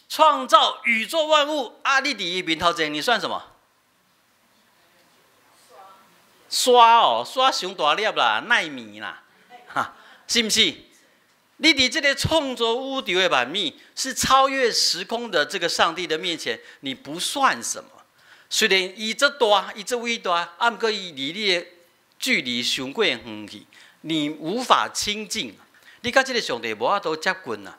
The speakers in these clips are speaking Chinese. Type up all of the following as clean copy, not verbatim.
创造宇宙万物啊！你第一面头前，你算什么？刷哦，刷上大粒啦，奈米啦，哈，是不是？你伫这个创造宇宙的万米，是超越时空的这个上帝的面前，你不算什么。虽然伊这大，伊这伟大，啊，不过伊离你的距离上过远去，你无法亲近。你甲这个上帝无法度接近啊。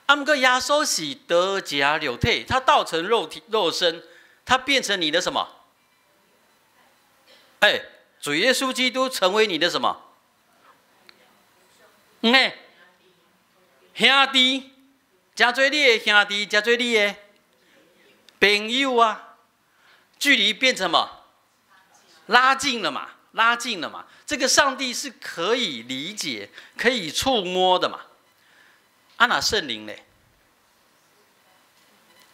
啊，不过耶稣是得假肉体，他道成肉身，他变成你的什么？哎，主耶稣基督成为你的什么？兄弟，真做你的兄弟，真做你的朋友啊！距离变成什么？拉近了嘛，拉近了嘛。这个上帝是可以理解、可以触摸的嘛。啊，那圣灵嘞？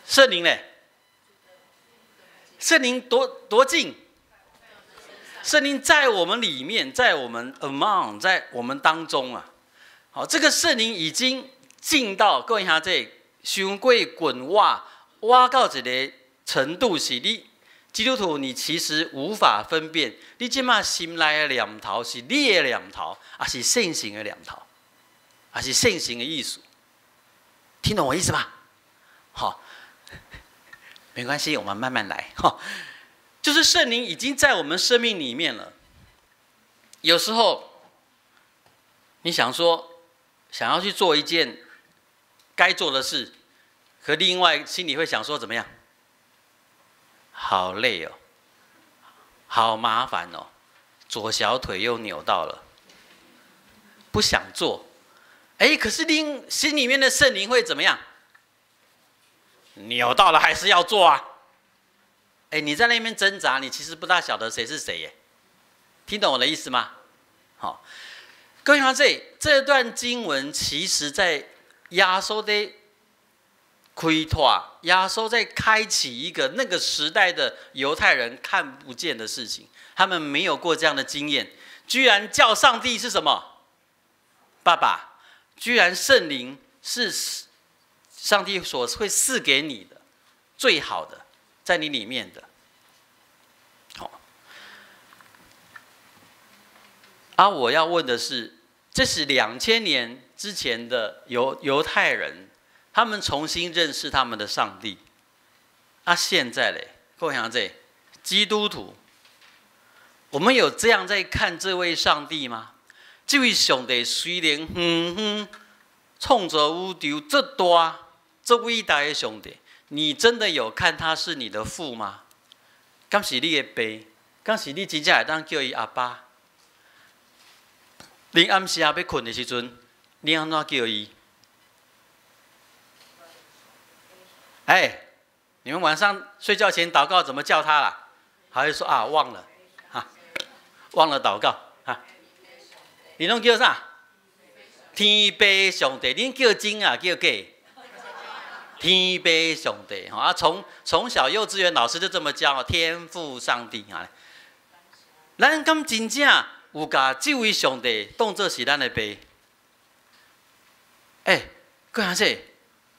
圣灵嘞？圣灵多近？圣灵在我们里面，在我们 among， 在我们当中啊。好，这个圣灵已经进到各位兄弟，伤过滚挖到一个程度，是你基督徒，你其实无法分辨，你即马心内的念头是你的念头，还是圣神的念头，还是圣神的意思？听懂我意思吗？好，没关系，我们慢慢来。哈，就是圣灵已经在我们生命里面了。有时候你想要去做一件该做的事，可另外心里会想说怎么样？好累哦，好麻烦哦，左小腿又扭到了，不想做。哎，可是你心里面的圣灵会怎么样？扭到了还是要做啊？哎，你在那边挣扎，你其实不大晓得谁是谁耶。听懂我的意思吗？好，各位同学，这段经文其实在耶稣的开拓，耶稣在开启一个那个时代的犹太人看不见的事情，他们没有过这样的经验，居然叫上帝是什么？爸爸，居然圣灵是上帝所会赐给你的最好的，在你里面的。好，啊，我要问的是，这是2000年之前的犹太人。他们重新认识他们的上帝，啊，现在嘞，各位想这基督徒，我们有这样在看这位上帝吗？这位上帝虽然创造宇宙这大、这伟大的上帝，你真的有看他是你的父吗？敢是你的爸？敢是你真正会当叫伊阿爸？你暗时要困的时阵，你安怎叫伊？哎，你们晚上睡觉前祷告怎么叫他啦？还会说啊忘了，啊忘了祷告啊？你拢叫啥？天父上帝，恁叫真啊叫假？天父上帝啊，从小幼稚园老师就这么教，天父上帝啊。咱敢真正有把这位上帝当作是咱的爸？哎，各位同学。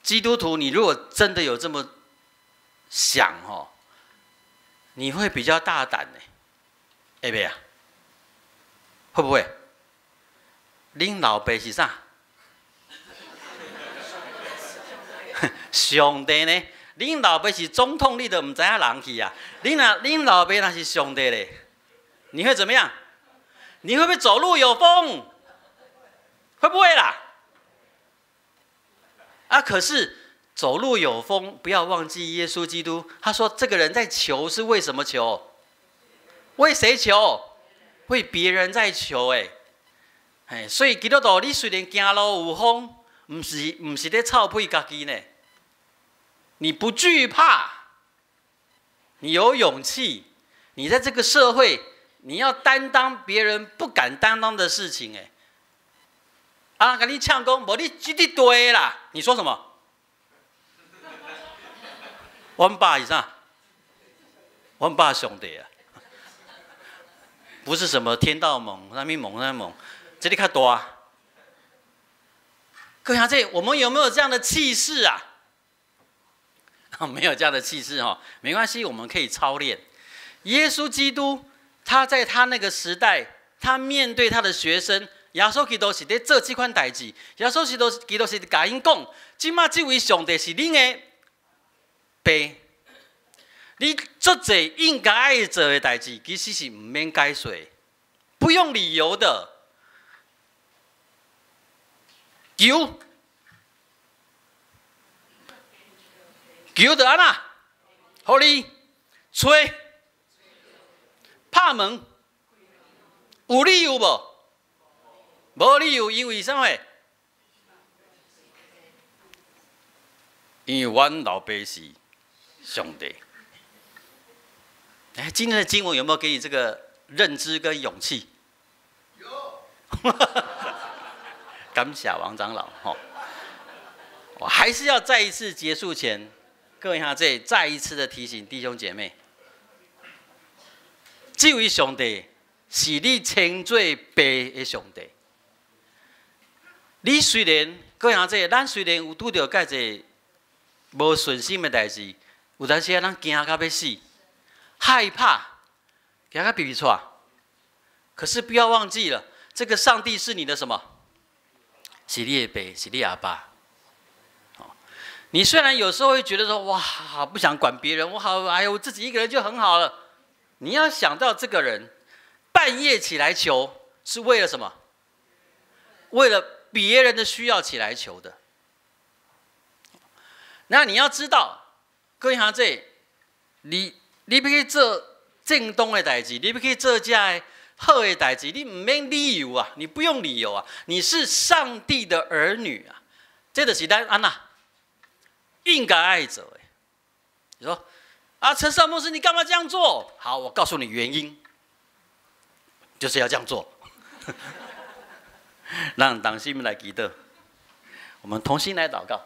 基督徒，你如果真的有这么想哦，你会比较大胆呢，会不会啊？会不会？恁老爸是啥？上帝呢？恁老爸是总统，你都唔知影人去啊？恁老爸那是上帝嘞，你会怎么样？你会不会走路有风？会不会啦？啊！可是走路有风，不要忘记耶稣基督。他说：“这个人在求是为什么求？为谁求？为别人在求。”哎，所以基督徒，你虽然走路有风，不是在臭屁家己呢。你不惧怕，你有勇气，你在这个社会，你要担当别人不敢担当的事情。啊，跟你呛讲，无你这啲对啦！你说什么？阮爸是啥？阮爸上帝啊，不是什么天道盟，啥咪盟啥盟，这里较大。各位兄弟，我们有没有这样的气势啊？没有这样的气势哈，没关系，我们可以操练。耶稣基督他在他那个时代，他面对他的学生，耶稣基督是在做这款代志。耶稣基督是甲因讲，即马这位上帝是恁的爸，你做这应该爱做的代志，其实是唔免解说，不用理由的。求就安那，互你吹拍门，有理由无？无理由，因为什么？因为阮老爸是上帝。哎，今天的经文有没有给你这个认知跟勇气？有。感谢王长老哈。我还是要再一次结束前，各位这再一次的提醒弟兄姐妹，这位上帝是你称作爸的上帝。你虽然各位咱虽然有拄到介济无顺心的代志，有当时咱惊到要死，害怕，惊到鼻出。可是不要忘记了，这个上帝是你的什么？是你的爸，是你阿爸。你虽然有时候会觉得说，哇，不想管别人，我自己一个人就很好了。你要想到这个人半夜起来求，是为了什么？为了别人的需要起来求的。那你要知道，各位你要去做正当的代志，你要去做这好的代志，你唔免理由啊，你不用理由啊，你是上帝的儿女啊，这就是咱安那应该爱做的。你说啊，陈少牧师，你干嘛这样做？好，我告诉你原因，就是要这样做。让党心来祈祷，我们同心来祷告。